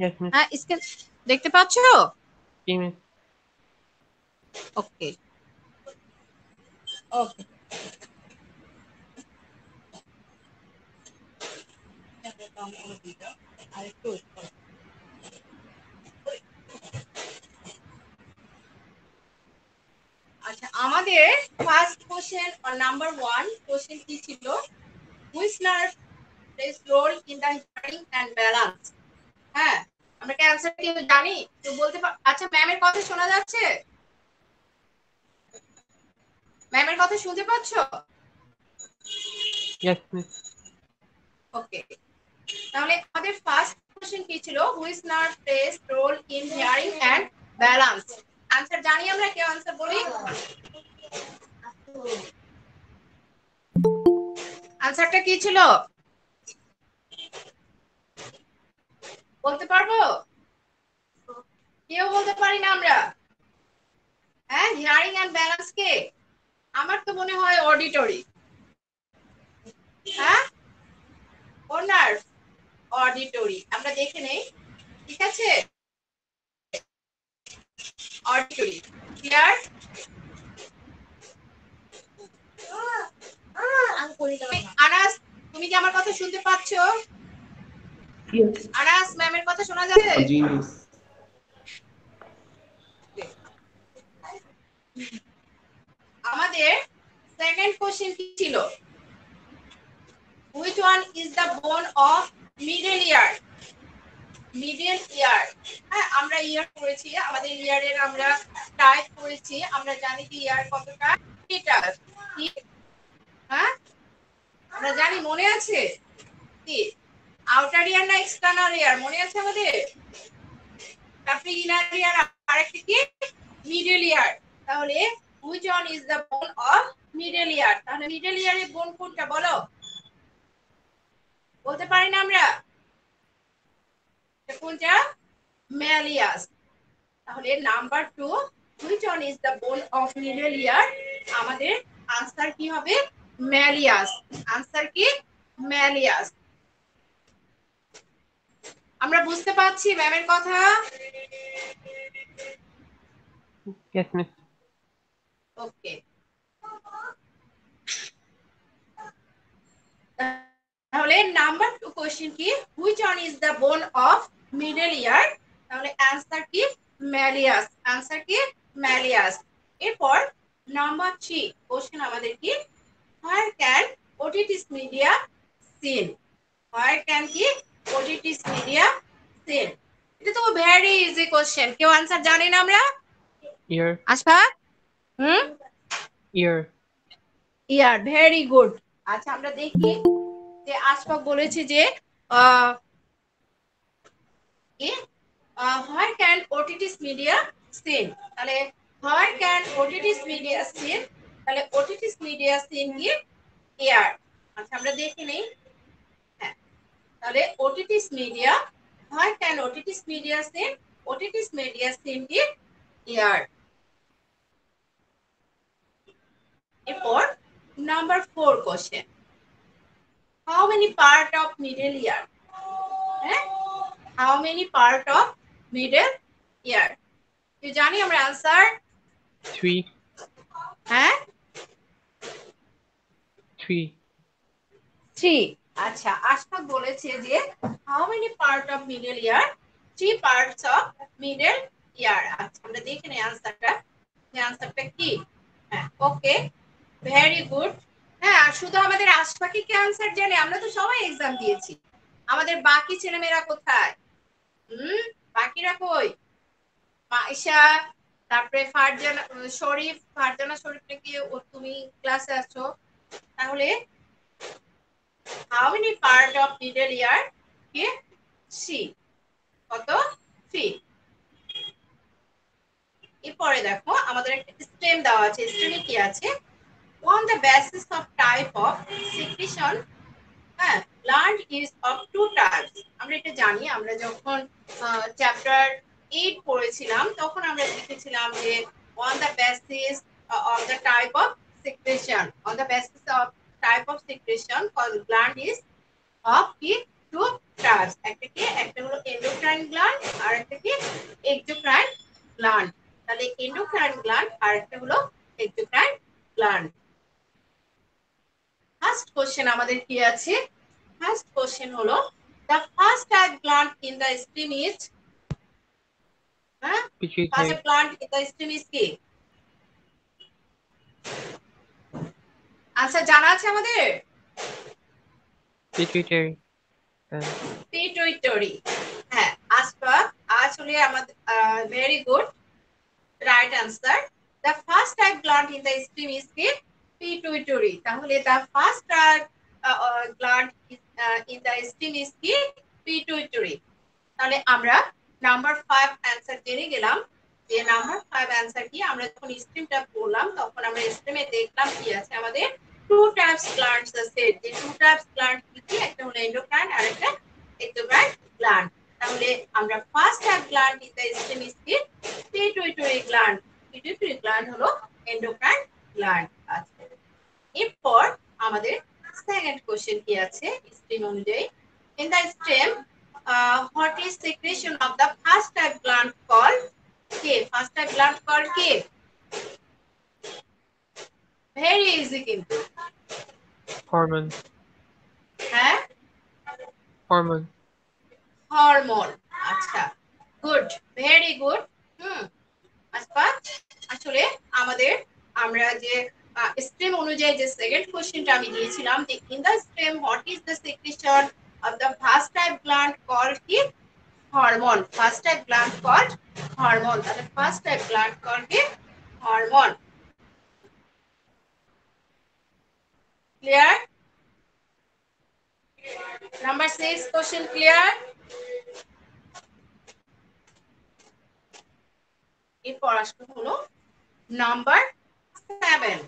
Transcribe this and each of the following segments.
Yes, miss. হ্যাঁ screen দেখতে পাচ্ছো? জি, miss. ওকে ওকে আচ্ছা, আমাদের ফার্স্ট কোশ্চেন নাম্বার 1 কোশ্চেন কি ছিল? Which nerve plays role in the hearing and balance? হ্যাঁ, আমরা কি অ্যানসার কি জানি? তো বলতে আচ্ছা, ম্যামের কথা শোনা যাচ্ছে? ম্যামের কথা শুনতে পাচ্ছো? Yes, miss. ওকে, তাহলে আমাদের ফার্স্ট কোশ্চেন কি ছিল? Which nerve plays role in hearing and balance? Answer জানি আমরা, কেউ অ্যানসার বলি? অ্যানসারটা কি ছিল বলতে পারবো? কেউ বলতে পারি না আমরা? হ্যাঁ, হিয়ারিং এন্ড ব্যালেন্স কে? আমার তো মনে হয় অডিটরি। হ্যাঁ, কোন নার্ভ? অডিটরি। আমরা দেখে নেই, ঠিক আছে? Auditory clear? আনাস, তুমি কি আমার কথা শুনতে পাচ্ছো? Yes. আনাস, ম্যামের কথা শোনা যাচ্ছে? জি, miss. আমাদের সেকেন্ড কোশ্চেন কি ছিল? Which one is the bone of middle ear? Middle ইয়ার। হ্যাঁ, আমরা ইয়ার করেছি, আমাদের ইয়ারের আমরা টাইপ করেছি, আমরা জানি যে ইয়ার কতটা মিটার। হ্যাঁ, আমরা জানি, মনে আছে কি? আউটার ইয়ার না এক্সটার্নাল ইয়ার মনে আছে আমাদের? তারপরে ইনার ইয়ার, আরেকটা কি মিডল ইয়ার। তাহলে which one is the bone of middle ইয়ার? তাহলে মিডল ইয়ারের বোন কোনটা বলো? বলতে পারি না আমরা? কোনটা? ম্যালিয়াস। তাহলে number 2, which one is the bone of middle ইয়ার? আমাদের আনসার কি হবে? ম্যালিয়াস। আনসার কি? ম্যালিয়াস। আমরা বুঝতে পারছি ম্যামের কথা? Yes, miss. ওকে, তাহলে নাম্বার 2 কোশ্চেন কি? Which one is the bone of middle ইয়ার? তাহলে অ্যানসার কি? ম্যালিয়াস। অ্যানসার কি? ম্যালিয়াস। এরপর নাম্বার 3 কোশ্চেন আমাদের কি? Where can otitis media seen? Where can কি otitis media seen? এটা তো ভেরি ইজি কোশ্চেন, কেউ অ্যানসার জানি না আমরা? Ear. আশফা? Ear. ইয়ার, ভেরি গুড। আচ্ছা, আমরা দেখি যে আশফাক বলেছে যে where can otitis media seen? তাহলে where can otitis media seen? তাহলে otitis media seen কি? ইয়ার। আচ্ছা, আমরা দেখে নেই। হ্যাঁ, তাহলে otitis media, where can otitis media seen? otitis media seen কি? ইয়ার। এরপর number 4 question, how many part of middle ear? হ্যাঁ, how many part of middle ear? তুই জানি আমরা আনসার? 3. হ্যাঁ, 3. 3। আচ্ছা, আশফাক বলেছে যে how many part of middle ear? 3 parts of middle ear। আচ্ছা, আমরা দেখে নেই আনসারটা, যে আনসারটা কি। হ্যাঁ, ওকে, ভেরি গুড। হ্যাঁ, আর শুধু আমাদের আশফাকই কি আনসার জানে? আমরা তো সবাই এক্সাম দিয়েছি। আমাদের বাকি ছেলেমেয়েরা কোথায়? বাকিরা কই? মাইশা, তারপরে ফারজানা শরীফ, ফারজানা শরীফ নাকি তুমি ক্লাসে আছো? তাহলে how many part of middle ear? কি? সি। কত? 3। এরপরে দেখো আমাদের একটা স্টেম দেওয়া আছে। স্টেমে কি আছে? on the basis of type of secretion, হ্যাঁ, blood is of two types। আমরা এটা জানি, আমরা যখন চ্যাপ্টার 8 পড়েছিলাম তখন আমরা দেখেছিলাম যে on the basis of the type of secretion, on the basis of type of secretion called blood is of কি? two types। একটা কি? একটা হলো এন্ডোক্রাইন গ্ল্যান্ড আর একটা কি এক্সোক্রাইন গ্ল্যান্ড। তাহলে এন্ডোক্রাইন গ্ল্যান্ড আর একটা হলো এক্সোক্রাইন গ্ল্যান্ড। ফার্স্ট কোশ্চেন আমাদের কি আছে? ফার্স্ট কোশ্চেন হলো the first type gland in the stem is pituitary, first gland in the stem is কি? আচ্ছা জানা আছে আমাদের? pituitary, পিটুইটরি। হ্যাঁ, আসলে আমাদের very good, right answer. The first type gland in the stem is কি? পিটুইটরি। তাহলে the first type gland in the stem is কি? পিটুইটরি। তাহলে আমরা নাম্বার 5 অ্যানসার জেনে গেলাম যে নাম্বার 5 অ্যানসার কি। আমরা যখন স্টেমটা পড়লাম তখন আমরা স্টেমে দেখলাম কি আছে আমাদের টু টাইপস গ্ল্যান্ডস আছে। যে টু টাইপস গ্ল্যান্ড কি? একটা হলো এন্ডোক্রাইন আর একটা এক্সোক্রাইন গ্ল্যান্ড। তাহলে আমরা first type gland in the stem is কি? পিটুইটরি গ্ল্যান্ড। পিটুইটরি গ্ল্যান্ড হলো এন্ডোক্রাইন গ্ল্যান্ড। আচ্ছা, এরপর আমাদের সেকেন্ড কোশ্চেন কি আছে স্টেম অনুযায়ী। In the stem what is secretion of the first type gland called? K. First type gland called K. Very easy কিন্তু। hormone, হ্যাঁ, hormone, হরমোন। আচ্ছা, গুড, ভেরি গুড। আচ্ছা, আসলে আমাদের আমরা যে স্টেম অনুযায়ী যে সেকেন্ড কোশ্চেনটা আমি দিয়েছিলাম যে in the stem what is the secretion of the first type gland called কি? Hormone. First type gland called hormone. তাহলে ফার্স্ট টাইপ গ্ল্যান্ড কল্ড কি? Hormone. Clear? Number 6 question clear? এরপর আসবে হলো নাম্বার 7।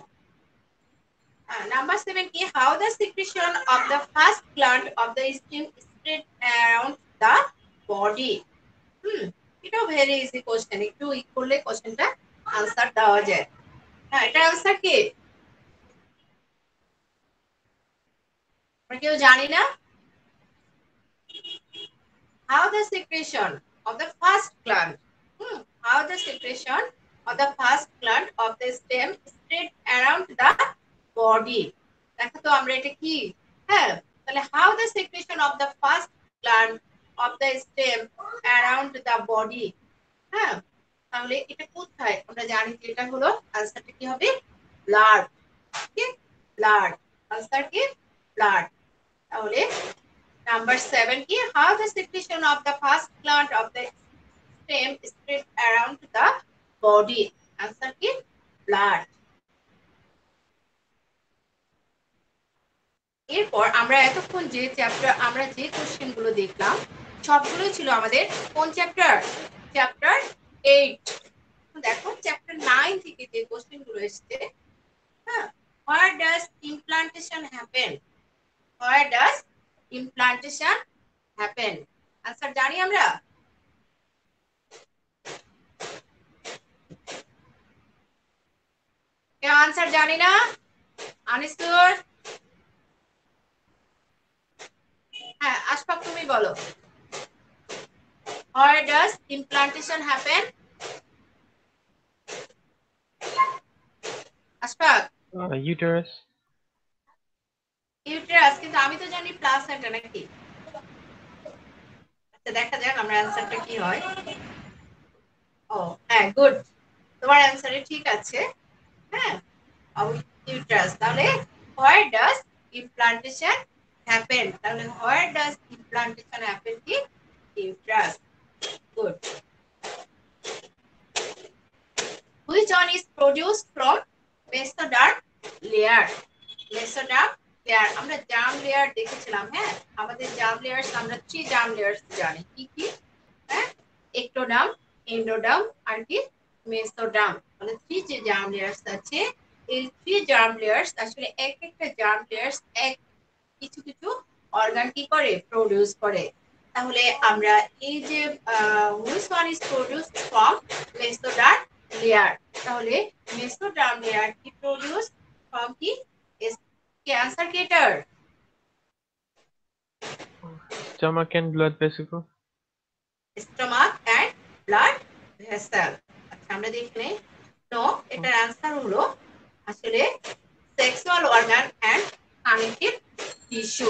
Number 7 কি? How the secretion of the first gland of the stem spread around the body? এটাও very easy question, একটু করলে কোশ্চেনটা আনসার দেওয়া যায়। হ্যাঁ, এটা আনসার কি? আমরা কেউ জানি না? How the secretion of the first gland, how the secretion of the first gland of the stem spread around the body? দেখো তো আমরা এটা কি? হ্যাঁ, তাহলে how the secretion of the first gland of the stem around the body? হ্যাঁ, তাহলে এটা কোথায়? আমরা জানি যে এটা হলো আনসারটা কি হবে? ব্লাড। কি? ব্লাড। আনসার কি? ব্লাড। তাহলে নাম্বার 7 কি? How the secretion of the first gland of the stem spread around the body? Answer কি? ব্লাড। এরপর আমরা এতক্ষণ যে চ্যাপ্টার আমরা যে কোশ্চেন গুলো দেখলাম সবগুলোই ছিল আমাদের কোন চ্যাপ্টার? চ্যাপ্টার 8। দেখো চ্যাপ্টার 9 থেকে যে কোশ্চেন গুলো এসেছে, হ্যাঁ, where does implantation happen? Where does implantation happen? Answer জানি আমরা? কেউ আনসার জানি না? আনিসুর? হ্যাঁ, আশফাক তুমি বলো। Where does implantation happen? Ashfaq? uterus, uterus, কিন্তু আমি তো জানি প্লাসেন্টা নাকি। আচ্ছা, দেখা যাক আমরা অ্যানসারটা কি হয়। ও হ্যাঁ, গুড, তোমার অ্যানসারে ঠিক আছে। হ্যাঁ, ইউটেরাস। তাহলে where does implantation happen? তাহলে where does implantation happen কি? Uterus. Good. Which one is produced from mesoderm layer? mesoderm layer আমরা জার্ম লেয়ার দেখেছিলাম। হ্যাঁ, আমাদের জার্ম লেয়ারস আমরা 3 জার্ম লেয়ারস জানি। কি কি? হ্যাঁ, এক্টোডার্ম, এন্ডোডার্ম আর কি মেসোডার্ম। মানে 3 যে জার্ম লেয়ারস আছে, এই 3 জার্ম লেয়ারস আসলে এক একটা জার্ম লেয়ারস এক কিছু কিছু অর্গান কি করে? প্রোডিউস করে। তাহলে আমরা এই যে which one is produced from mesoderm layer? তাহলে মেসোডার্ম লেয়ার কি প্রোডিউস ফ্রম কি? Cancer cater. stomach and blood vesicle, stomach and blood vessel. আচ্ছা আমরা দেখি নেই। নো, এটার অ্যান্সার হলো আসলে sexual organ and connective tissue.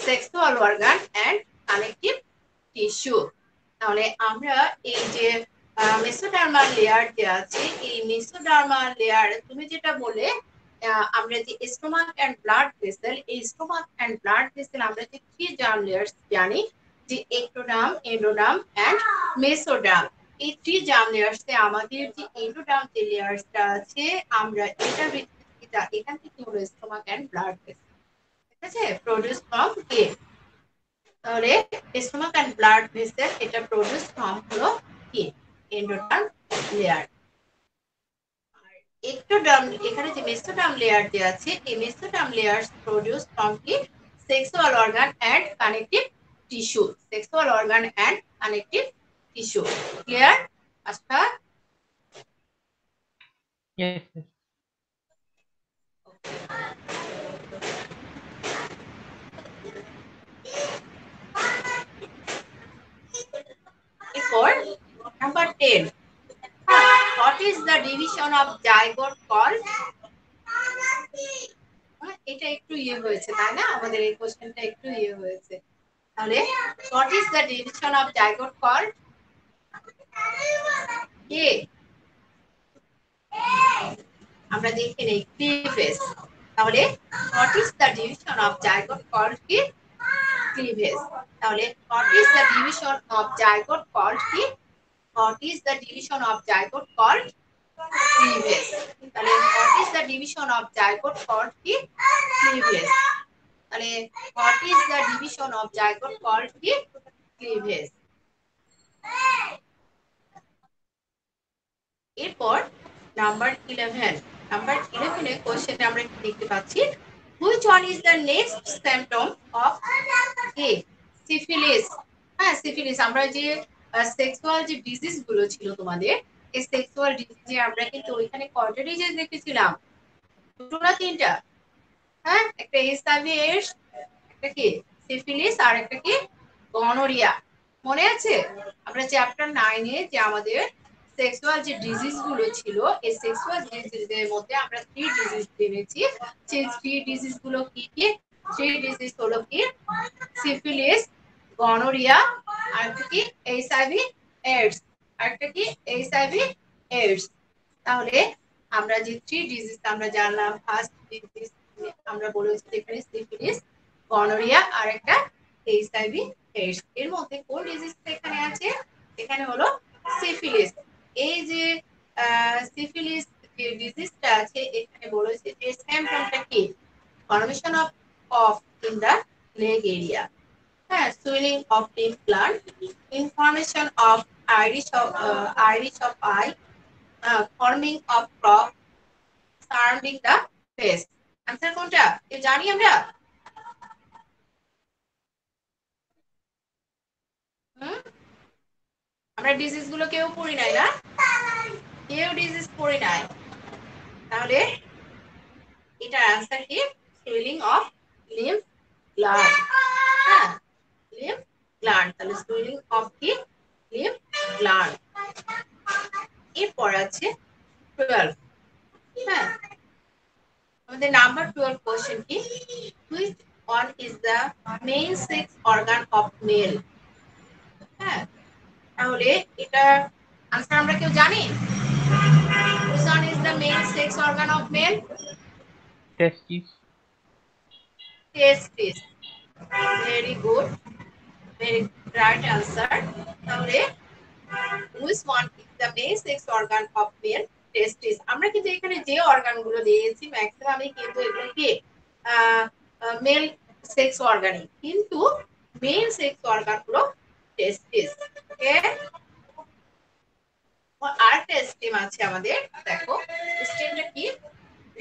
Sexual organ and connective tissue. তাহলে আমরা এই যে মেসোডার্মাল লেয়ার যে আছে, এই মেসোডার্মাল লেয়ার তুমি যেটা বলে আমরা যে স্টোমাক এন্ড ব্লাড ভেসেল, এই স্টোমাক এন্ড ব্লাড ভেসেল আমরা যে থ্রি জার্ম লেয়ার্স জানি, যে এক্টোডার্ম, এন্ডোডার্ম এন্ড মেসোডার্ম। এই থ্রি জার্ম লেয়ার্সে আমাদের যে এন্ডোডার্ম যে লেয়ারসটা আছে, আমরা এটার ভিত্তিতে এখান থেকে হলো স্টোমাক এন্ড ব্লাড ভেসেল, ঠিক আছে, প্রোডিউস ফ্রম এ। তাহলে স্টোমাক এন্ড ব্লাড ভেসেল এটা প্রোডিউস ফ্রম হলো কি এন্ডোডার্ম লেয়ার। এক্টোডার্ম, এখানে যে মেসোডার্ম লেয়ার যে আছে, এই মেসোডার্ম লেয়ার প্রোডিউস ফ্রম কি sexual organ and connective tissue. Sexual organ and connective tissue. Clear আশা? Yes, yes. এরপর number 10, what is the division of zygote called? এটা একটু ইয়ে হয়েছে তাই না, আমাদের এই কোশ্চেনটা একটু ইয়ে হয়েছে। তাহলে what is the division of zygote called? কে আমরা দেখে নেই ক্লিভেজ। তাহলে what is the division of zygote called কি ক্লিভেজ। তাহলে what is the division of zygote called কি, what is the division of zygote called cleavage. তাহলে what is the division of zygote called কি cleavage. তাহলে what is the division of zygote called কি cleavage. এরপর number 11, number 11 এ কোশ্চেনে আমরা কি দেখতে পাচ্ছি, which one is the next symptom of a syphilis। হ্যাঁ সিফিলিস, আমরা যে সেক্সুয়াল যে ডিজিজ গুলো ছিল তোমাদের, এই সেক্সুয়াল ডিজিজে আমরা কিন্তু ওইখানে কয়টা ডিজিজ দেখেছিলাম, দুটো না তিনটা? হ্যাঁ, একটা এইচআইভি এইডস, একটা কি সিফিলিস, আর একটা কি গনোরিয়া। মনে আছে আমরা চ্যাপ্টার 9 এ যে আমাদের সেক্সুয়াল যে ডিজিজ গুলো ছিল, এই সেক্সুয়াল ডিজিজের মধ্যে আমরা থ্রি ডিজিজ জেনেছি। সেই থ্রি ডিজিজ গুলো কি কি? থ্রি ডিজিজ হলো কি সিফিলিস, গনোরিয়া, আর কি এইচআইভি এইডস, আর একটা কি এইচআইভি এইডস। তাহলে আমরা যে থ্রি ডিজিজ আমরা জানলাম, ফার্স্ট ডিজিজ আমরা বলেছি এখানে সিফিলিস, গনোরিয়া আর একটা এইচআইভি এইডস। এর মধ্যে কোন ডিজিজটা এখানে আছে? এখানে হলো সিফিলিস। এই যে সিফিলিস যে ডিজিজটা আছে, এখানে বলেছে যে সিম্পটমটা কি, formation of cough in the leg area, হ্যাঁ, swelling of lymph gland, information of iris of eye, forming of crop surrounding the face। Answer কোনটা কেউ জানি আমরা? আমরা ডিজিজ গুলো কেউ পড়ি নাই না, কেউ ডিজিজ পড়ি নাই। তাহলে এটার आंसर কি সুইলিং অফ লিম্ফ গ্ল্যান্ড। হ্যাঁ, লিম্ফ গ্ল্যান্ড। তাহলে সুইলিং অফ কি লিম্ফ গ্ল্যান্ড। এরপর আছে 12। হ্যাঁ, আমাদের নাম্বার 12 কোশ্চেন কি, which one is the main sex organ of male। হ্যাঁ, তাহলে এটা आंसर আমরা কেউ জানি? which one is the main sex organ of male? Testes. testis। very good, very right answer। তাহলে which one is the main sex organ of male? testis। আমরা কিন্তু এখানে যে অর্গান গুলো দিয়েছি ম্যাক্সিমামই কিন্তু এগুলো কি মেল সেক্স অর্গানই, কিন্তু মেল সেক্স অর্গান হলো টেস্টিস। ওকে, আরেকটা স্টেম আছে আমাদের, দেখো স্টেমটা কি,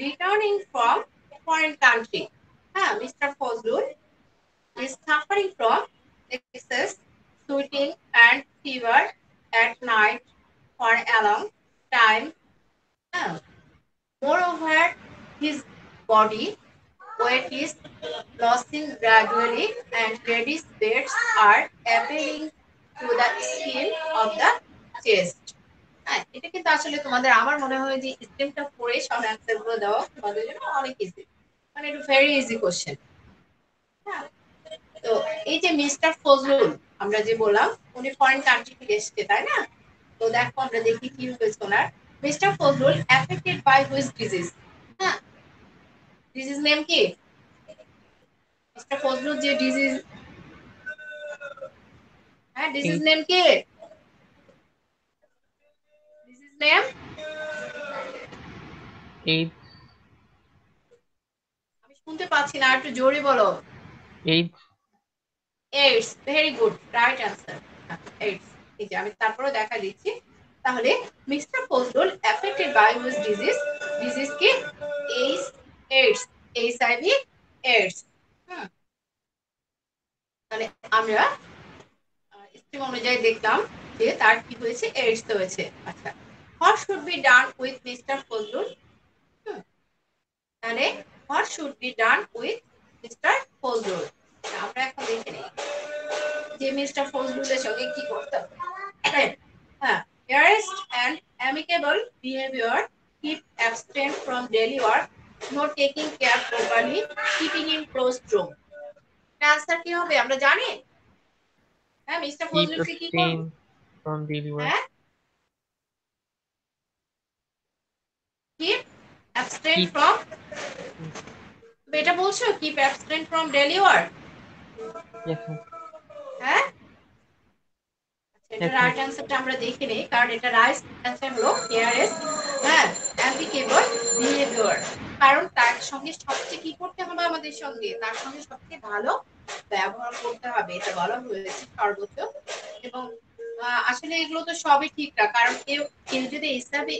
রিটার্নিং ফ্রম ফরেন কান্ট্রি। হ্যাঁ, mister Fazlul is suffering from excess sweating and fever at night for a long time. Moreover, his body weight is losing gradually and ladies' beds are appearing to the skin of the chest. হ্যাঁ, এটা কিন্তু আসলে তোমাদের আমার মনে হয় যে স্টেমটা পড়ে সব অ্যান্সার গুলো দেওয়া তোমাদের জন্য অনেক ইজি, মানে এটা ভেরি ইজি কোশ্চেন। হ্যাঁ, তো এই যে মিস্টার ফজলুল আমরা যে বললাম উনি ফরেন কান্ট্রি থেকে এসেছে তাই না? তো দেখো আমরা দেখি কি হয়েছে ওনার। Mister Fazlul affected by which disease? হ্যাঁ, ডিজিজ নেম কি? মিস্টার ফজলুল যে ডিজিজ, হ্যাঁ ডিজিজ AIDS, নেম কি? ডিজিজ নেম AIDS, আমি শুনতে পাচ্ছি না, একটু জোরে বলো। AIDS. AIDS, very good, right answer. AIDS, এই যে আমি তারপরে দেখা দিচ্ছি। তাহলে mister Fazlul affected by which disease? Disease কি? AIDS, AIDS, HIV AIDS. তাহলে আমরা স্ট্রিম অনুযায়ী দেখলাম যে তার কি হয়েছে, এইডস হয়েছে। আচ্ছা, what should be done with mister Fazlul? তাহলে what should be done with mister Fazlul? আমরা এখন দেখে নিই যে মিস্টার ফজলুলের সঙ্গে কি করতে হবে। হ্যাঁ, fairest and amicable behavior, keep abstain from daily work, not taking care properly, keeping in closed room. Answer কি হবে আমরা জানি? হ্যাঁ, মিস্টার Keep ফজলুলকে কি করবে? abstain from daily work. হ্যাঁ, keep abstain Keep. from, Mm, এটা বলছো keep abstain from daily work? yes, miss. হ্যাঁ, এটা Yes, রাইট miss. অ্যান্সারটা আমরা দেখে নেই, কারণ এটা রাইট অ্যান্সার হলো কেয়ারলেস, হ্যাঁ, অ্যাপ্লিকেবল বিহেভিয়ার। কারণ তার সঙ্গে সবচেয়ে কি করতে হবে, আমাদের সঙ্গে তার সঙ্গে সবচেয়ে ভালো ব্যবহার করতে হবে, এটা বলা হয়েছে সর্বোচ্চ। এবং আসলে এগুলো তো সবই ঠিক না, কারণ কেউ কেউ যদি হিসাবে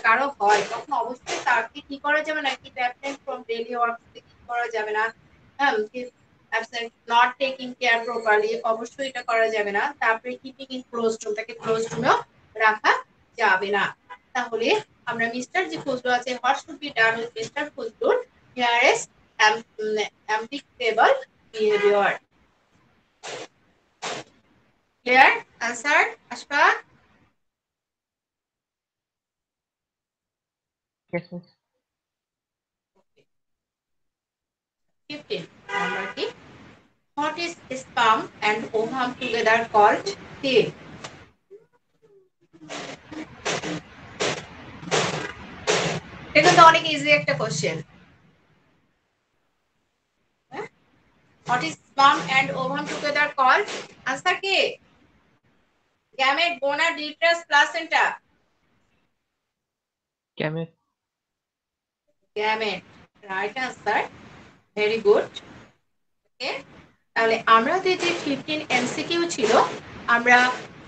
কারো হয় তখন অবশ্যই তাকে কি করা যাবে না, কি অ্যাবসেন্ট ফ্রম ডেইলি ওয়ার্ক কি করা যাবে না। হ্যাঁ, absent not taking care properly অবশ্যই এটা করা যাবে না। তারপরে কিপিং ইন ক্লোজ রুম, তাকে ক্লোজ রুমেও রাখা যাবে না। তাহলে আমরা মিস্টার যে ফজলু আছে, what should be done with mister Fazlur? Here is applicable behaviour. Clear answer Ashfaq? Yes, miss. 15 number কি? What is sperm and ovum together called? কি? এটা তো অনেক ইজি একটা question. What is sperm and ovum together called? Answer কি? Gamete, gonad, uterus, placenta. Gamete. Gamete, right answer, very good. Okay, তাহলে আমাদের যে 15 এমসিকিউ ছিল, আমরা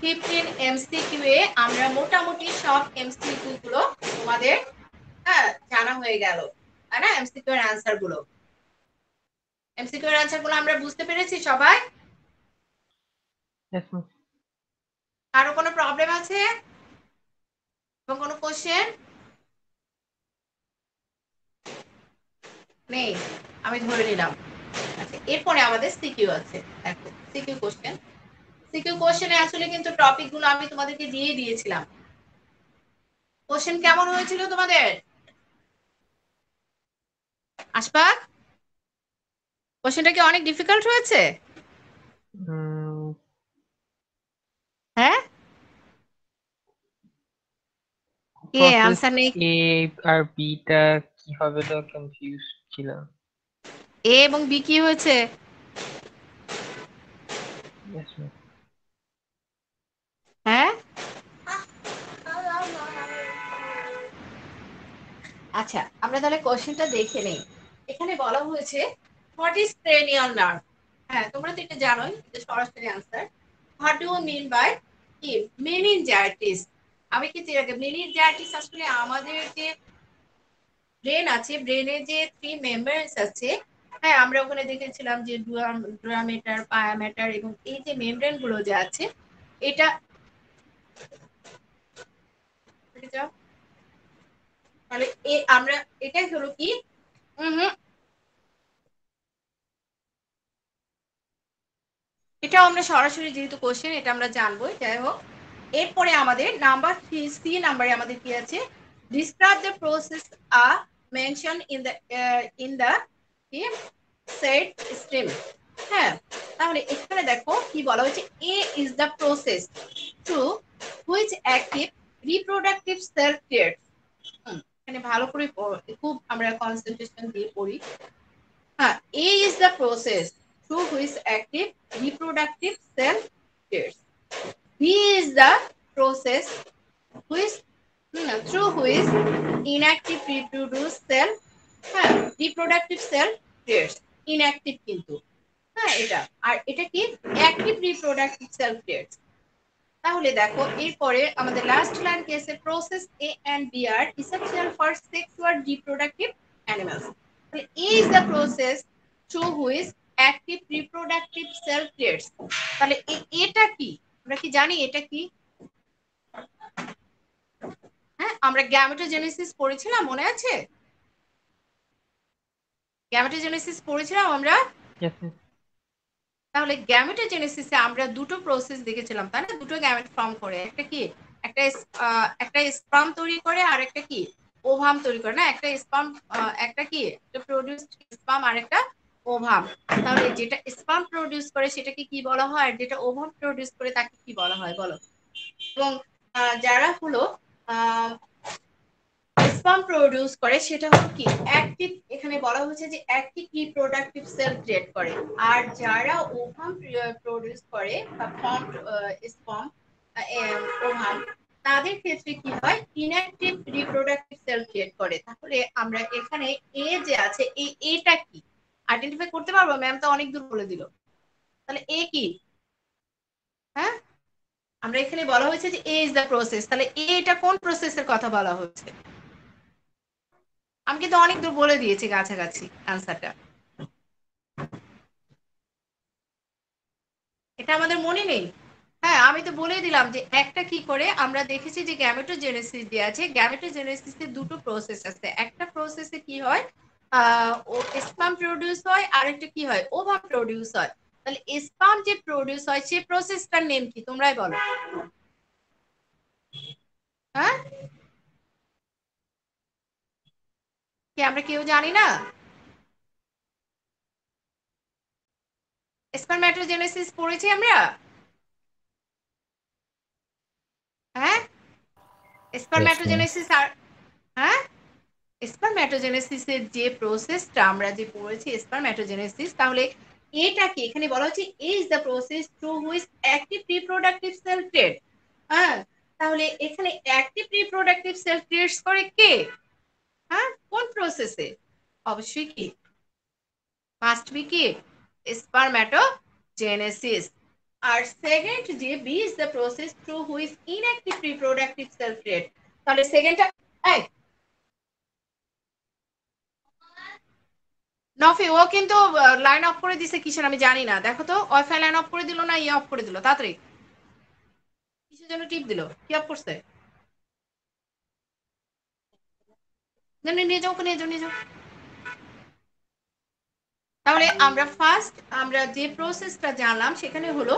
15 এমসিকিউ এ আমরা মোটামুটি সব এমসিকিউ গুলো তোমাদের জানা হয়ে গেল, তাই না? এমসিকিউ এর অ্যান্সার গুলো, এমসিকিউ এর অ্যান্সার গুলো আমরা বুঝতে পেরেছি সবাই? Yes, miss. কারো কোনো প্রবলেম আছে এবং কোনো কোশ্চেন নেই? আমি ধরে নিলাম। আচ্ছা, এরপরে আমাদের সিকিউ আছে। দেখো সিকিউ কোশ্চেন, সিকিউ কোশ্চেনে আসলে কিন্তু টপিক গুলো আমি তোমাদেরকে দিয়ে দিয়েছিলাম। কোশ্চেন কেমন হয়েছিল তোমাদের আশফাক? কোশ্চেনটা কি অনেক ডিফিকাল্ট হয়েছে? Mm, হ্যাঁ, কে process আনসার নেই? A আর B টা কি হবে তো কনফিউজ ছিলাম। এ এবং বি কি হয়েছে? Yes, miss. হ্যাঁ, আচ্ছা আমরা তাহলে কোশ্চেনটা দেখে নেই। এখানে বলা হয়েছে হোয়াট ইজ ক্রেনিয়াল নার্ভ? হ্যাঁ, তোমরা তো এটা জানোই, এটা সরাসরি answer. What do you mean by কি? মেনিনজাইটিস। আমি কি মেনিনজাইটিস আসলে আমাদের যে ব্রেন আছে, ব্রেনের যে 3 মেমব্রেনস আছে, হ্যাঁ আমরা ওখানে দেখেছিলাম যে ডুরামেটার, পায়ামেটার এবং এই যে মেমব্রেন গুলো যে আছে, এটা তাহলে আমরা এটাই হলো কি, এটাও আমরা সরাসরি যেহেতু কোশ্চেন এটা আমরা জানবো, যাই হোক। এরপরে আমাদের নাম্বার 3 সি নাম্বারে আমাদের কি আছে, describe the process mention in the set stream. হ্যাঁ, তাহলে এখানে দেখো কি বলা হয়েছে, A is the process through which active reproductive cell creates. এখানে ভালো করে খুব আমরা কনসেন্ট্রেশন দিয়ে পড়ি। হ্যাঁ, A is the process through which active reproductive cell creates. B is the process which through which inactive reproduced cell reproductive cell creates. Inactive কিন্তু হ্যাঁ এটা, আর এটা কি অ্যাক্টিভ রিপ্রোডাক্টিভ সেল ক্রিয়েটস। তাহলে দেখো এরপরে আমাদের লাস্ট লাইন কি আছে, process A and B are essential for sexual reproductive animals. তাহলে A is the process through which active reproductive cell creates. তাহলে এটা কি, আমরা কি জানি এটা কি? হ্যাঁ, আমরা গ্যামেটোজেনেসিস পড়েছিলাম, মনে আছে? গ্যামেটোজেনেসিস পড়েছিলাম আমরা। Yes, yes. তাহলে গ্যামেটোজেনেসিসে আমরা দুটো প্রসেস দেখেছিলাম, তাই না? দুটো গ্যামেট ফর্ম করে, একটা কি, একটা স্পার্ম তৈরি করে, আর একটা কি ওভাম তৈরি করে, না? একটা স্পার্ম, একটা কি, একটা প্রোডিউসড স্পার্ম আর একটা ওভাম। তাহলে যেটা স্পার্ম প্রোডিউস করে সেটাকে কি বলা হয়, আর যেটা ওভাম প্রোডিউস করে তাকে কি বলা হয় বলো? এবং যারা হলো স্পার্ম প্রোডিউস করে সেটা হলো কি অ্যাক্টিভ, এখানে বলা হয়েছে যে অ্যাক্টিভ রিপ্রোডাক্টিভ সেল ক্রিয়েট করে। আর যারা ওভাম প্রোডিউস করে বা ফর্মড স্পার্ম ওভাম, তাদের ক্ষেত্রে কি হয়, ইনঅ্যাক্টিভ রিপ্রোডাক্টিভ সেল ক্রিয়েট করে। তাহলে আমরা এখানে এ যে আছে, এই এটা কি আইডেন্টিফাই করতে পারবো? ম্যাম তো অনেক দূর বলে দিল। তাহলে এ কি? হ্যাঁ, আমরা এখানে বলা হয়েছে যে এ ইজ দ্য প্রসেস, তাহলে এটা কোন প্রসেসের কথা বলা হচ্ছে? আমি কিন্তু অনেক দূর বলে দিয়েছি কাছাকাছি আনসারটা, এটা আমাদের মনে নেই। হ্যাঁ, আমি তো বলে দিলাম যে একটা কি করে, আমরা দেখেছি যে গ্যামেটোজেনেসিস দিয়ে আছে, গ্যামেটোজেনেসিসে দুটো প্রসেস আছে। একটা প্রসেসে কি হয়, ও স্পার্ম প্রোডিউস হয়, আর একটা কি হয়, ওভাম প্রোডিউস হয়। তাহলে স্পার্ম যে প্রোডিউস হয় সেই প্রসেসটার নেম কি, তোমরাই বলো। হ্যাঁ, কি আমরা কেউ জানি না? স্পারম্যাটোজেনেসিস পড়েছি আমরা। হ্যাঁ, Yes, ma'am. স্পারম্যাটোজেনেসিস আর হ্যাঁ, স্পারম্যাটোজেনেসিসের যে প্রসেসটা আমরা যে পড়েছি স্পারম্যাটোজেনেসিস, তাহলে এটা কি এখানে বলা হচ্ছে is the process through which active reproductive cell create. হ্যাঁ, তাহলে এখানে অ্যাক্টিভ রিপ্রোডাক্টিভ সেল ক্রিয়েটস করে কে? হ্যাঁ, কোন প্রসেসে? অবশ্যই কি মাস্ট বি কি স্পারম্যাটোজেনেসিস। আর সেকেন্ড যে B is the process through which inactive reproductive cell create. তাহলে সেকেন্ডটা নফি ও কিন্তু লাইন অফ করে দিছে কিসের আমি জানি না, দেখো তো ওয়াইফাই লাইন অফ করে দিল না ইয়ে অফ করে দিল, তাড়াতাড়ি কিসের জন্য টিপ দিল, কি অফ করছে? নিয়ে যাও, ওকে নিয়ে যাও, নিয়ে যাও। তাহলে আমরা ফার্স্ট আমরা যে প্রসেসটা জানলাম সেখানে হলো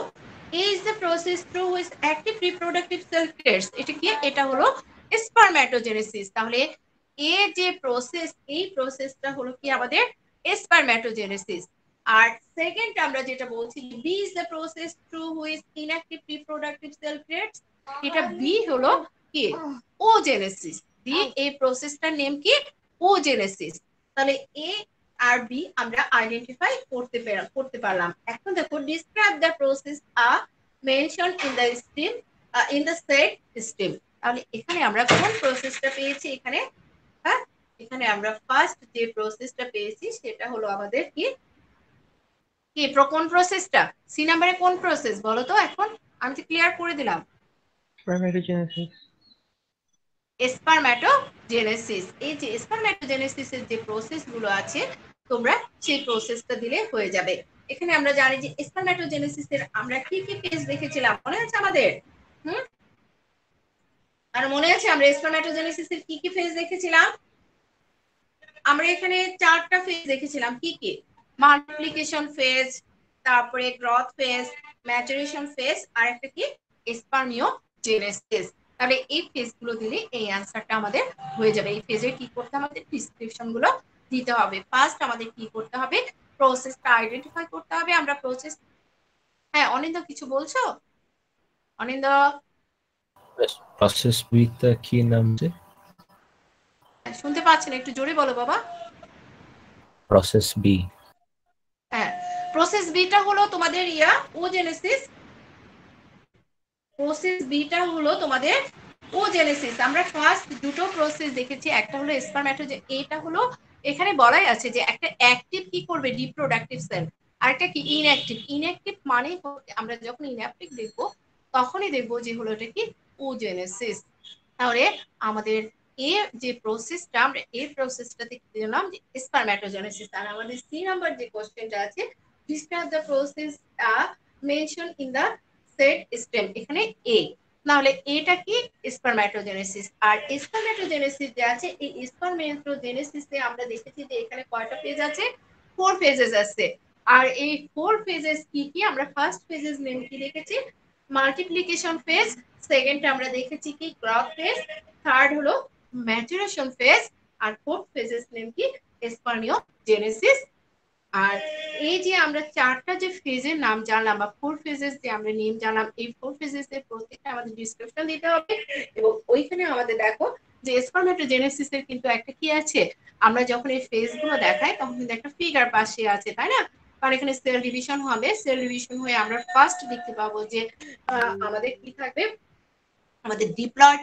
is the process through which active reproductive cell creates. এটা কি, এটা হলো স্পারম্যাটোজেনেসিস। তাহলে এ যে প্রসেস, এই প্রসেসটা হলো কি আমাদের স্পারম্যাটোজেনেসিস। আর সেকেন্ড আমরা যেটা বলছি B is the process through which inactive reproductive cell creates, এটা বি হলো কি ওজেনেসিস। বি এই প্রসেসটার নেম কি ওজেনেসিস। তাহলে এ আর বি আমরা আইডেন্টিফাই করতে পারলাম। এখন দেখো describe the process mention in the stream in the set stream. তাহলে এখানে আমরা কোন প্রসেসটা পেয়েছি? এখানে হ্যাঁ, এখানে আমরা ফার্স্ট যে প্রসেসটা পেয়েছি সেটা হলো আমাদের কি কি কোন প্রসেসটা? সি নাম্বারে কোন প্রসেস বলো তো? এখন আমি তো ক্লিয়ার করে দিলাম, Spermatogenesis. স্পারম্যাটোজেনেসিস। এই যে স্পারম্যাটোজেনেসিসের যে প্রসেস গুলো আছে তোমরা সেই প্রসেসটা দিলে হয়ে যাবে। এখানে আমরা জানি যে স্পারম্যাটোজেনেসিসের আমরা কি কি ফেজ দেখেছিলাম, মনে আছে আমাদের? আর মনে আছে আমরা স্পারম্যাটোজেনেসিসের কি কি ফেজ দেখেছিলাম? আমরা এখানে চারটা ফেজ দেখেছিলাম। কি কি? মাল্টিপ্লিকেশন ফেজ, তারপরে গ্রোথ ফেজ, ম্যাচুরেশন ফেজ, আর একটা কি স্পারমিওজেনেসিস। তাহলে এই ফেজগুলো দিলে এই অ্যান্সারটা আমাদের হয়ে যাবে। এই ফেজে কি করতে হবে, আমাদের ডিসক্রিপশন গুলো দিতে হবে। ফার্স্ট আমাদের কি করতে হবে, প্রসেসটা আইডেন্টিফাই করতে হবে। আমরা প্রসেস, হ্যাঁ অনিন্দ কিছু বলছো? অনিন্দ প্রসেস বিটা কি নাম যে? শুনতে পাচ্ছেন? একটু জোরে বলো বাবা। Process B. হ্যাঁ, প্রসেস বিটা হলো তোমাদের ওজেনেসিস। প্রসেস বিটা হলো তোমাদের ওজেনেসিস। আমরা ফার্স্ট দুটো প্রসেস দেখেছি, একটা হলো স্পারম্যাটোজেনেসিস, এটা হলো এখানে বলাই আছে যে একটা অ্যাক্টিভ কি করবে, রিপ্রোডাক্টিভ সেল, আর একটা কি ইনঅ্যাক্টিভ। ইনঅ্যাক্টিভ মানে আমরা যখন ইনঅ্যাক্টিভ দেখবো তখনই দেখবো যে হলো এটা কি ওজেনেসিস। তাহলে আমাদের এই যে প্রসেসটা, আমরা এই প্রসেসটাতে কি দিলাম যে স্পারম্যাটোজেনেসিস। আর আমাদের সি নাম্বার যে কোশ্চেনটা আছে, describe the process mention in the set stem, এখানে এ। তাহলে এটা কি স্পারম্যাটোজেনেসিস। আর স্পারম্যাটোজেনেসিস যে আছে, এই স্পারম্যাটোজেনেসিসে আমরা দেখেছি যে এখানে কয়টা ফেজ আছে, 4 ফেজেস আছে। আর এই 4 ফেজেস কি কি, আমরা ফার্স্ট ফেজেস নেম কি দেখেছি, মাল্টিপ্লিকেশন ফেজ। সেকেন্ড আমরা দেখেছি কি গ্রোথ ফেজ, থার্ড হলো ম্যাচুরেশন ফেজ, আর ফোর্থ ফেজেস নেম কি স্পারমিওজেনেসিস। আর এই যে আমরা চারটা যে ফেজের নাম জানলাম বা 4 ফেজেস যে আমরা নেম জানলাম, এই 4 ফেজেস এর প্রত্যেকটা আমাদের ডিসক্রিপশন দিতে হবে। এবং ওইখানে আমাদের দেখো যে স্পারমেটোজেনেসিস এর কিন্তু একটা কি আছে, আমরা যখন এই ফেজ গুলো দেখাই তখন কিন্তু একটা ফিগার পাশে আছে, তাই না? কারণ এখানে সেল ডিভিশন হবে, সেল ডিভিশন হয়ে আমরা ফার্স্ট দেখতে পাবো যে আমাদের কি থাকবে, আমাদের ডিপ্লয়েড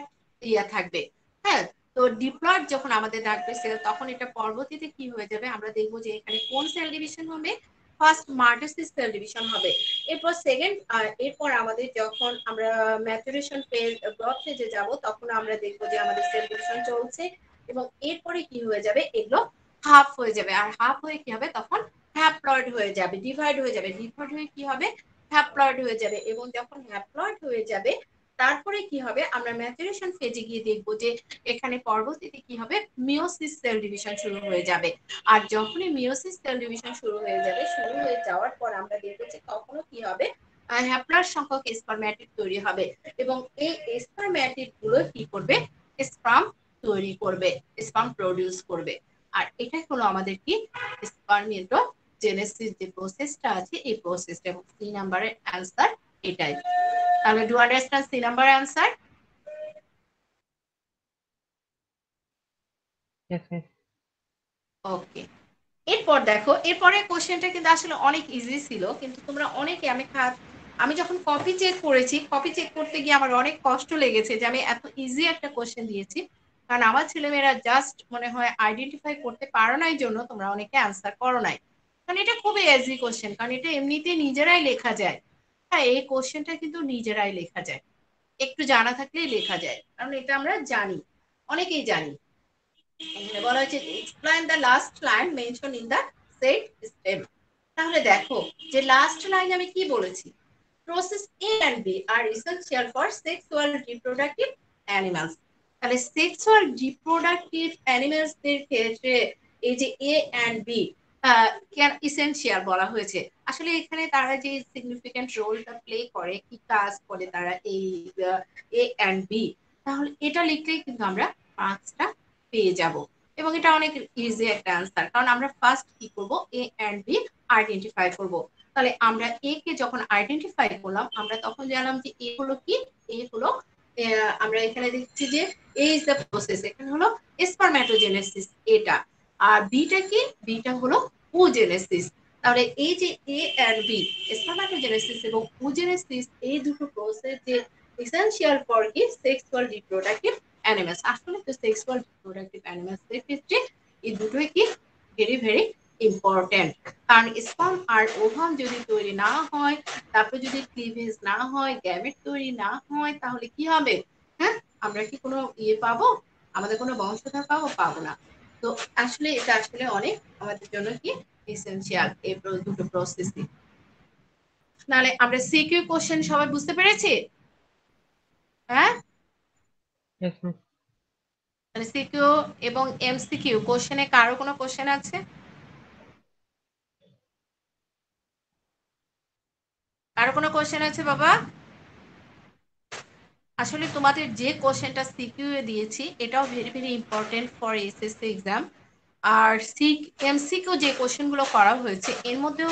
থাকবে। হ্যাঁ, তো ডিপ্লয়েড যখন আমাদের থাকবে সেল, তখন এটা পরবর্তীতে কি হয়ে যাবে, আমরা দেখবো যে এখানে কোন সেল ডিভিশন হবে, ফার্স্ট মার্টোসিস সেল ডিভিশন হবে। এরপর সেকেন্ড, এরপর আমাদের যখন আমরা ম্যাচুরেশন ফেজ, গ্রোথ ফেজে যাব, তখন আমরা দেখবো যে আমাদের সেল ডিভিশন চলছে। এবং এরপরে কি হয়ে যাবে, এগুলো হাফ হয়ে যাবে। আর হাফ হয়ে কি হবে, তখন হ্যাপ্লয়েড হয়ে যাবে, ডিভাইড হয়ে যাবে। ডিভাইড হয়ে কি হবে, হ্যাপ্লয়েড হয়ে যাবে। এবং যখন হ্যাপ্লয়েড হয়ে যাবে, তারপরে কি হবে, আমরা ম্যাচুরেশন ফেজে গিয়ে দেখবো যে এখানে পরবর্তীতে কি হবে, মিওসিস সেল ডিভিশন শুরু হয়ে যাবে। আর যখনই মিওসিস সেল ডিভিশন শুরু হয়ে যাবে, শুরু হয়ে যাওয়ার পর আমরা দেখবো যে তখনও কি হবে, হ্যাপ্লার সংখ্যক স্পারম্যাটিড তৈরি হবে। এবং এই স্পারম্যাটিড গুলো কি করবে, স্পার্ম তৈরি করবে, স্পার্ম প্রডিউস করবে। আর এটাই হলো আমাদের কি স্পারমেটোজেনেসিস যে প্রসেসটা আছে, এই প্রসেসটা। এবং 3 নাম্বারের অ্যান্সার এটাই। তাহলে do understand 3 number answer? Yes, miss. ওকে, এরপর দেখো, এরপরে কোশ্চেনটা কিন্তু আসলে অনেক ইজি ছিল, কিন্তু তোমরা অনেকে, আমি যখন কপি চেক করেছি, কপি চেক করতে গিয়ে আমার অনেক কষ্ট লেগেছে যে আমি এত ইজি একটা কোশ্চেন দিয়েছি। কারণ আমার ছেলেমেয়েরা জাস্ট মনে হয় আইডেন্টিফাই করতে পারো নাই জন্য তোমরা অনেকে অ্যান্সার করো নাই। কারণ এটা খুবই ইজি কোশ্চেন, কারণ এটা এমনিতেই নিজেরাই লেখা যায়। হ্যাঁ, এই কোশ্চেনটা কিন্তু নিজেরাই লেখা যায়, একটু জানা থাকলেই লেখা যায়, কারণ এটা আমরা জানি, অনেকেই জানি। এখানে বলা হয়েছে explain the last line mention in the set stem. তাহলে দেখো যে লাস্ট লাইন আমি কি বলেছি, process A and B are essential for sexual reproductive animals. তাহলে সেক্সুয়াল রিপ্রোডাক্টিভ অ্যানিমালস দের ক্ষেত্রে এই যে এ এন্ড বি কেন এসেনশিয়াল বলা হয়েছে, আসলে এখানে তারা যে সিগনিফিক্যান্ট রোলটা প্লে করে, কি কাজ করে তারা এই এ এন্ড বি, তাহলে এটা লিখলেই কিন্তু আমরা পাঁচটা পেয়ে যাব। এবং এটা অনেক ইজি একটা অ্যান্সার, কারণ আমরা ফার্স্ট কি করব, এ এন্ড বি আইডেন্টিফাই করব। তাহলে আমরা এ কে যখন আইডেন্টিফাই করলাম, আমরা তখন জানলাম যে এ হলো কি, এ হলো আমরা এখানে দেখছি যে এ ইজ দ্য প্রসেস, এখানে হলো স্পারম্যাটোজেনেসিস এটা। আর বিটা কি, বিটা হলো ওজেনেসিস। তাহলে এই যে এ এন্ড বি, স্পারম্যাটোজেনেসিস এবং ওজেনেসিস, এই দুটো প্রসেস যে এসেনশিয়াল ফর কি সেক্সুয়াল রিপ্রোডাক্টিভ অ্যানিমালস। আসলে তো সেক্সুয়াল রিপ্রোডাক্টিভ অ্যানিমালস এর ক্ষেত্রে এই দুটোই কি ভেরি ভেরি ইম্পর্টেন্ট। কারণ স্পার্ম আর ওভাম যদি তৈরি না হয়, তারপর যদি ক্লিভেজ না হয়, গ্যামেট তৈরি না হয়, তাহলে কি হবে, হ্যাঁ আমরা কি কোনো পাবো, আমাদের কোনো বংশধর পাবো, পাবো না। তো আসলে এটা আসলে অনেক আমাদের জন্য কি এসেনশিয়াল এই দুটো প্রসেসই। নাহলে আমরা সিকিউ কোশ্চেন সবাই বুঝতে পেরেছি? হ্যাঁ, Yes, miss. সিকিউ এবং এমসিকিউ কোশ্চেনে কারো কোনো কোশ্চেন আছে? কারো কোনো কোশ্চেন আছে বাবা? আসলে তোমাদের যে কোশ্চেনটা সিকিউ এ দিয়েছি এটাও very very important for SSC exam. আর এমসিকিউ যে কোশ্চেনগুলো করা হয়েছে এর মধ্যেও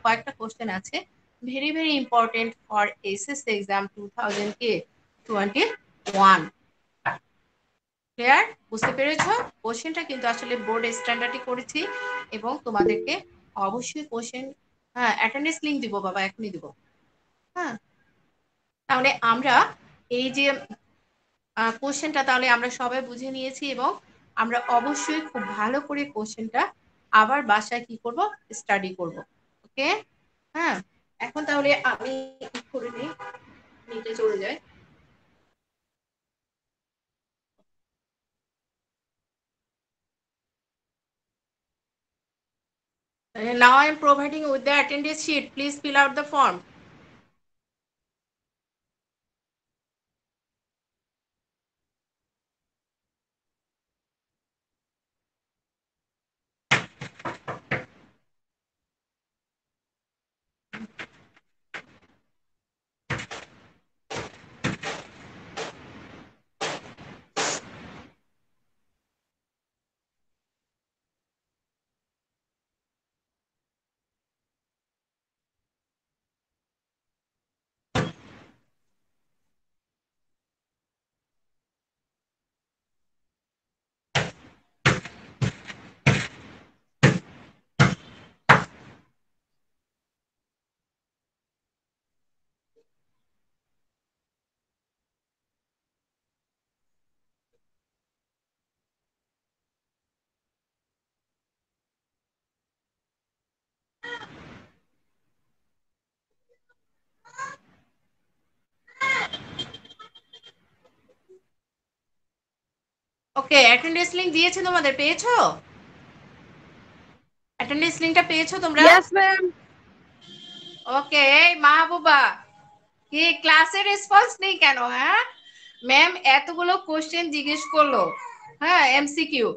কয়েকটা কোশ্চেন আছে very very important for SSC exam 2021। Clear? বুঝতে পেরেছো? কোশ্চেনটা কিন্তু আসলে বোর্ড স্ট্যান্ডার্ডই করেছি এবং তোমাদেরকে অবশ্যই কোশ্চেন, হ্যাঁ অ্যাটেন্ডেন্স লিংক দিব বাবা, এখনই দিব। হ্যাঁ, তাহলে আমরা এই যে কোশ্চেনটা তাহলে আমরা সবাই বুঝে নিয়েছি এবং আমরা অবশ্যই খুব ভালো করে কোশ্চেনটা আবার বাসায় কি করব, স্টাডি করব। ওকে? হ্যাঁ, এখন তাহলে আমি করে নিই, নিচে চলে যাই। Now I am providing with the attendance sheet. Please fill out the form. Okay, attendance link দিয়েছে তোমাদের, পেয়েছো? অ্যাটেন্ডেন্স লিংকটা পেয়েছো তোমরা? Yes, ma'am. ওকে, এই মাহবুবা কি ক্লাসে রেসপন্স নেই কেন? হ্যাঁ, ম্যাম এতগুলো কোশ্চেন জিজ্ঞেস করলো, হ্যাঁ এমসিকিউ,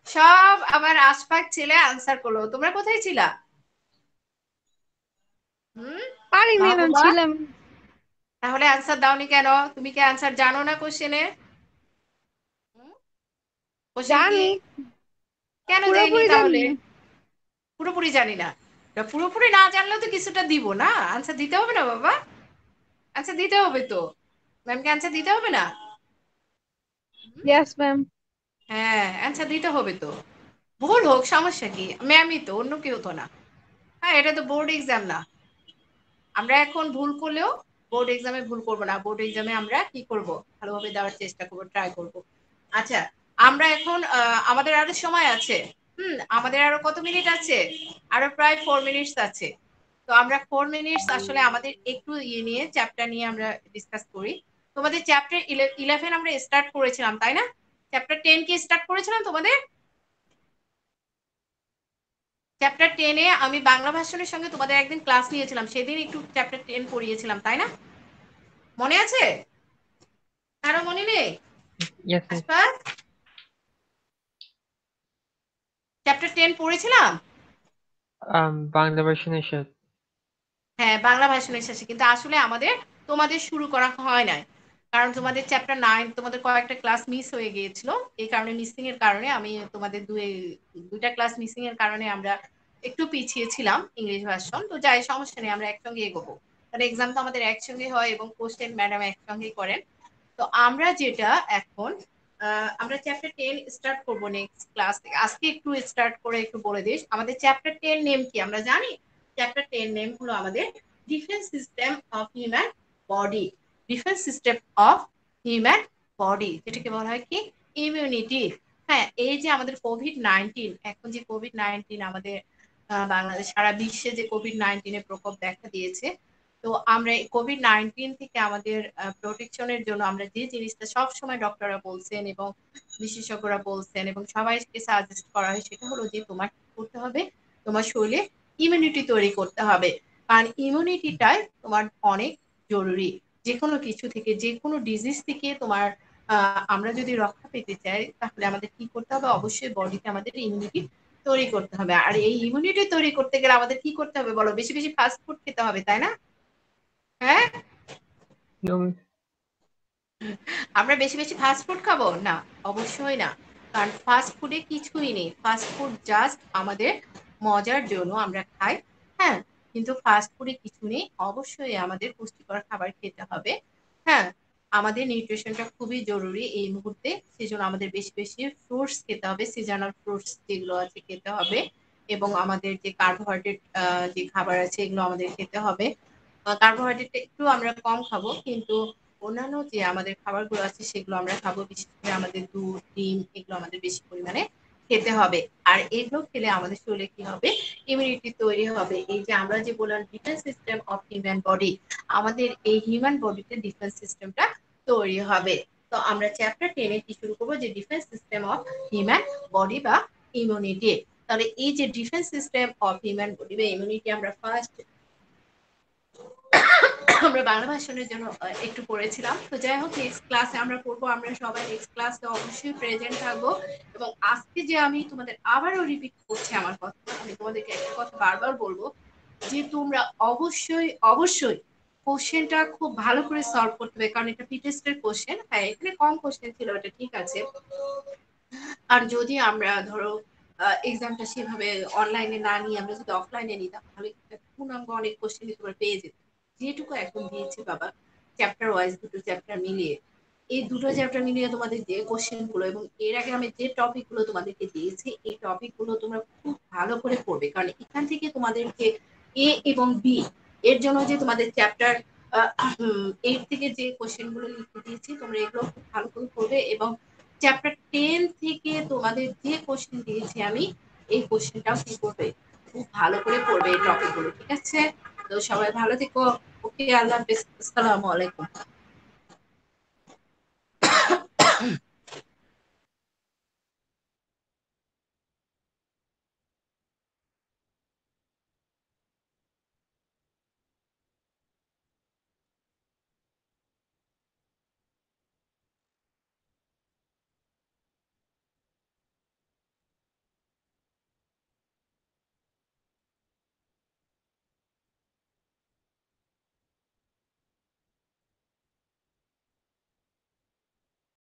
সব আবার আশপাক ছেলে আনসার করলো, তোমরা কোথায় ছিলা? হুম, পারিনি ম্যাম, মাহবুবা ছিলাম। তাহলে আনসার দাওনি কেন? তুমি কি আনসার জানো না কোশ্চেনের? কোশ্চেন কি? জানি, কেন দেয়নি পুরোপুরি জানি তাহলে? না। পুরোপুরি জানি না? তা পুরোপুরি না জানলেও তো কিছুটা দিব না, আনসার দিতে হবে না বাবা? আনসার দিতে হবে তো, ম্যামকে আনসার দিতে হবে না? Yes ma'am. হ্যাঁ, অ্যান্সার দিতে হবে তো। ভুল হোক সমস্যা কি, ম্যামই তো, অন্য কেউ তো না। হ্যাঁ, এটা তো বোর্ড এক্সাম না। আমরা এখন ভুল করলেও বোর্ড এক্সামে ভুল করব না, বোর্ড এক্সামে আমরা কি করব, ভালোভাবে দেওয়ার চেষ্টা করব, ট্রাই করব। আচ্ছা, আমরা এখন আমাদের আরো সময় আছে। আমাদের আরো কত মিনিট আছে? আরো প্রায় 4 মিনিটস আছে। তো আমরা 4 মিনিটস আসলে আমাদের একটু ইয়ে নিয়ে, চ্যাপ্টার নিয়ে আমরা ডিসকাস করি। তোমাদের চ্যাপ্টার 11 আমরা স্টার্ট করেছিলাম তাই না? চ্যাপ্টার 10 কি স্টার্ট করেছিলাম তোমাদের? চ্যাপ্টার 10-এ আমি বাংলা ভাষণের সঙ্গে তোমাদের একদিন ক্লাস নিয়েছিলাম, সেদিন একটু চ্যাপ্টার 10 পড়িয়েছিলাম তাই না? মনে আছে? কারো মনে নেই? Yes, miss. আশফাক, চ্যাপ্টার 10 পড়েছিলাম। বাংলা ভার্সনের সাথে। হ্যাঁ, বাংলা ভাষণের শেষে, কিন্তু আসলে আমাদের তোমাদের শুরু করা হয় নাই, কারণ তোমাদের চ্যাপ্টার 9 তোমাদের কয়েকটা ক্লাস মিস হয়ে গিয়েছিল। এই কারণে মিসিং এর কারণে আমি তোমাদের দুইটা ক্লাস মিসিং এর কারণে আমরা একটু পিছিয়ে ছিলাম ইংলিশ ভার্সন। তো যাই, সমস্যা নেই, আমরা একসঙ্গে এগোবো, কারণ এক্সাম তো আমাদের একসঙ্গে হয় এবং কোশ্চেন ম্যাডাম একসঙ্গেই করেন। তো আমরা যেটা এখন আমরা চ্যাপ্টার 10 স্টার্ট করব নেক্সট ক্লাস থেকে। আজকে একটু স্টার্ট করে একটু বলে দিস আমাদের চ্যাপ্টার 10 নেম কি আমরা জানি? চ্যাপ্টার 10 নেম হলো আমাদের defence system of human body. Defence system of human body, যেটাকে বলা হয় কি ইমিউনিটি। হ্যাঁ, এই যে আমাদের কোভিড-19, এখন যে কোভিড-19 আমাদের বাংলাদেশ সারা বিশ্বে যে কোভিড-19 এর প্রকোপ দেখা দিয়েছে, তো আমরা এই কোভিড-19 থেকে আমাদের প্রোটেকশনের জন্য আমরা যে জিনিসটা সবসময় ডক্টররা বলছেন এবং বিশেষজ্ঞরা বলছেন এবং সবাইকে সাজেস্ট করা হয়, সেটা হলো যে তোমার কি করতে হবে, তোমার শরীরে ইমিউনিটি তৈরি করতে হবে। কারণ ইমিউনিটিটাই তোমার অনেক জরুরি। যে কোনো কিছু থেকে, যে কোনো ডিজিজ থেকে তোমার আমরা যদি রক্ষা পেতে চাই তাহলে আমাদের কি করতে হবে, অবশ্যই বডিতে আমাদের ইমিউনিটি তৈরি করতে হবে। আর এই ইমিউনিটি তৈরি করতে গেলে আমাদের কি করতে হবে বলো? বেশি বেশি ফাস্ট ফুড খেতে হবে তাই না? হ্যাঁ, নিয়মিত আমরা বেশি বেশি ফাস্ট ফুড খাবো না, অবশ্যই না। কারণ ফাস্ট ফুডে কিছুই নেই, ফাস্ট ফুড জাস্ট আমাদের মজার জন্য আমরা খাই। হ্যাঁ, কিন্তু ফাস্ট ফুডে কিছু নেই, অবশ্যই আমাদের পুষ্টিকর খাবার খেতে হবে। হ্যাঁ, আমাদের নিউট্রিশনটা খুবই জরুরি এই মুহূর্তে, সেজন্য আমাদের বেশি বেশি ফ্রুটস খেতে হবে, সিজনাল ফ্রুটস যেগুলো আছে খেতে হবে। এবং আমাদের যে কার্বোহাইড্রেট যে খাবার আছে এগুলো আমাদের খেতে হবে। কার্বোহাইড্রেটটা একটু আমরা কম খাবো, কিন্তু অন্যান্য যে আমাদের খাবারগুলো আছে সেগুলো আমরা খাবো। বিশেষ করে আমাদের দুধ, ডিম এগুলো আমাদের বেশি পরিমাণে খেতে হবে। আর এগুলো খেলে আমাদের শরীরে কি হবে, ইমিউনিটি তৈরি হবে। এই যে আমরা যে বললাম defence system of human body, আমাদের এই হিউম্যান বডিতে ডিফেন্স সিস্টেমটা তৈরি হবে। তো আমরা চ্যাপ্টার 10 কি শুরু করবো, যে defence system of human body বা ইমিউনিটি। তাহলে এই যে defence system of human body বা ইমিউনিটি আমরা ফার্স্ট আমরা বাংলা ভাষণের জন্য একটু পড়েছিলাম। তো যাই হোক, নেক্সট ক্লাসে আমরা পড়বো, আমরা সবাই নেক্সট ক্লাসে অবশ্যই প্রেজেন্ট থাকবো। এবং আজকে যে আমি তোমাদের আবারও রিপিট করছি আমার কথা, আমি তোমাদেরকে একটা কথা বারবার বলবো, যে তোমরা অবশ্যই অবশ্যই কোশ্চেনটা খুব ভালো করে সলভ করতে হবে, কারণ এটা প্রিটেস্টের কোশ্চেন। হ্যাঁ, এখানে কম কোশ্চেন ছিল, এটা ঠিক আছে। আর যদি আমরা ধরো এক্সামটা সেভাবে অনলাইনে না নিয়ে আমরা যদি অফলাইনে নিতাম, তাহলে পূর্ণাঙ্গ অনেক কোশ্চেনই তোমরা পেয়ে যেতে। যেটুকু এখন দিয়েছি বাবা, চ্যাপ্টার ওয়াইজ দুটো চ্যাপ্টার মিলিয়ে, এই দুটো চ্যাপ্টার মিলিয়ে তোমাদের যে কোশ্চেন গুলো এবং এর আগে আমি যে টপিক গুলো তোমাদেরকে দিয়েছি, এই টপিক গুলো তোমরা খুব ভালো করে পড়বে। কারণ এখান থেকে তোমাদেরকে এ এবং বি এর জন্য যে তোমাদের চ্যাপ্টার 8 থেকে যে কোশ্চেন গুলো লিখে দিয়েছি, তোমরা এগুলো খুব ভালো করে পড়বে। এবং চ্যাপ্টার 10 থেকে তোমাদের যে কোশ্চেন দিয়েছি আমি, এই কোশ্চেনটাও কি করবে, খুব ভালো করে পড়বে এই টপিক গুলো, ঠিক আছে? তো সবাই ভালো থেকো। ওকে, আল্লাহ হাফেজ, আসসালামু আলাইকুম।